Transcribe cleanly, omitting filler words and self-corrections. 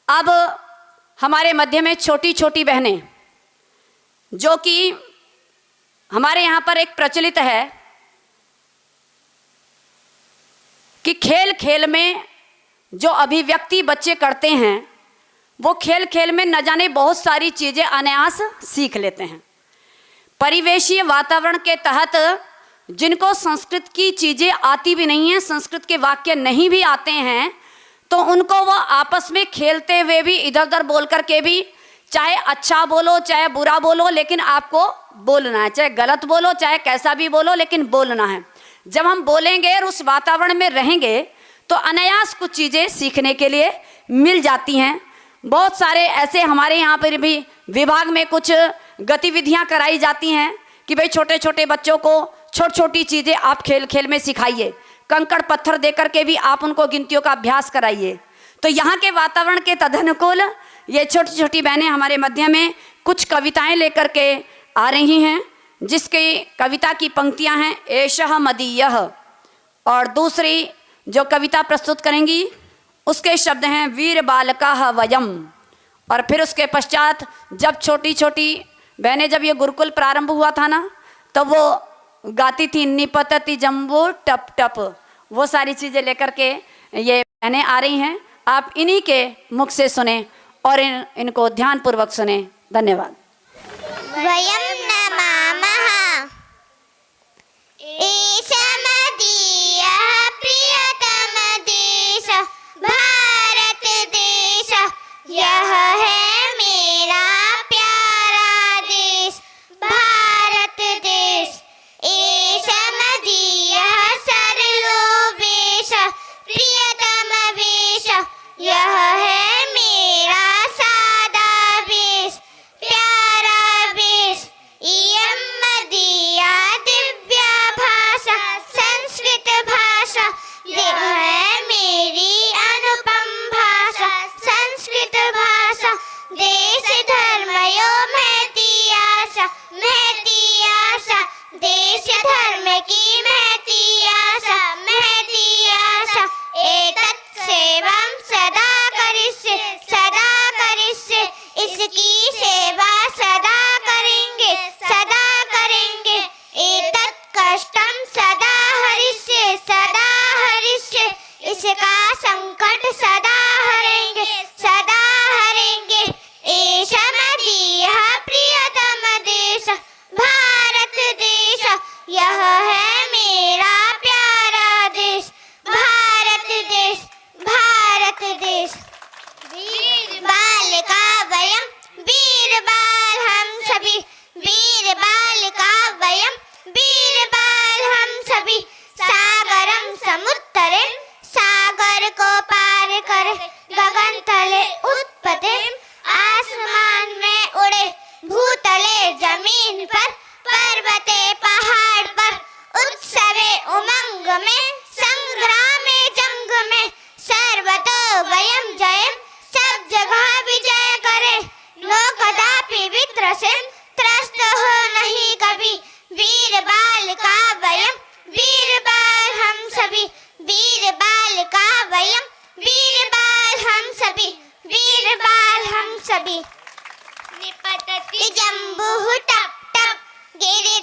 अब हमारे मध्य में छोटी छोटी बहनें, जो कि हमारे यहाँ पर एक प्रचलित है कि खेल खेल में जो अभिव्यक्ति बच्चे करते हैं वो खेल खेल में न जाने बहुत सारी चीज़ें अनायास सीख लेते हैं। परिवेशीय वातावरण के तहत जिनको संस्कृत की चीज़ें आती भी नहीं हैं, संस्कृत के वाक्य नहीं भी आते हैं, तो उनको वो आपस में खेलते हुए भी इधर उधर बोल करके भी, चाहे अच्छा बोलो चाहे बुरा बोलो, लेकिन आपको बोलना है, चाहे गलत बोलो चाहे कैसा भी बोलो, लेकिन बोलना है। जब हम बोलेंगे और उस वातावरण में रहेंगे तो अनायास कुछ चीज़ें सीखने के लिए मिल जाती हैं। बहुत सारे ऐसे हमारे यहाँ पर भी विभाग में कुछ गतिविधियाँ कराई जाती हैं कि भाई छोटे छोटे बच्चों को छोटी छोटी चीज़ें आप खेल खेल में सिखाइए, कंकड़ पत्थर दे करके भी आप उनको गिनतियों का अभ्यास कराइए। तो यहाँ के वातावरण के तदनुकूल ये छोटी छोटी बहनें हमारे मध्य में कुछ कविताएं लेकर के आ रही हैं, जिसकी कविता की पंक्तियां हैं एषः मदीयः, और दूसरी जो कविता प्रस्तुत करेंगी उसके शब्द हैं वीर बालकाः वयम्। और फिर उसके पश्चात जब छोटी छोटी बहनें, जब ये गुरुकुल प्रारंभ हुआ था ना, तो वो गाती थी निपतति जम्बो टप टप, वो सारी चीज़ें लेकर के ये बहनें आ रही हैं। आप इन्हीं के मुख से सुने और इनको ध्यानपूर्वक सुने। धन्यवाद। वयं नमामः एषः मदीयः प्रियतम देश भारत देश, यह है मेरा प्यारा देश भारत देश। एषः मदीयः सरलो वेश प्रियतम वेश, यह है मेरा सादा वेश प्यारा वेश। इयं मदीया दिव्या भाषा संस्कृत भाषा, यह है मेरी अनुपम भाषा संस्कृत भाषा। देश धर्मयो महती आशा महती आशा, देश धर्म की महती आशा महती आशा। एतत् सेवां सदा करिष्ये सदा करिष्ये, इसकी सेवा सदा करेंगे सदा करेंगे। एतत् कष्टं सदा हरिष्ये सदा हरिष्ये, इसका संकट सदा हरेंगे सदा हरेंगे। एषः मदीयः प्रियतम देश भारत देश, यह है मेरा प्यारा देश भारत देश भारत देश। वीर बालिका वयं वीर बाल हम सभी, वीर बालिका वयं वीर बाल हम सभी। सागरं समुत्तरे सागर को पार करे, गगन तले उत्पते आसमान में उड़े, भूतले जमीन पर पर्वते पहाड़ पर। उत्सवे उमंग में संग्रामे जंग में, सर्वतो वयं जयं सब जगह विजय करे। नो कदापि वित्रसे त्रस्त हो नहीं कभी, वीर बालिका वयं वीर बाल हम सभी। वीर बालिका वयं वीर बाल हम सभी, वीर बाल हम सभी। निपतति जम्बुः टप टप गिरि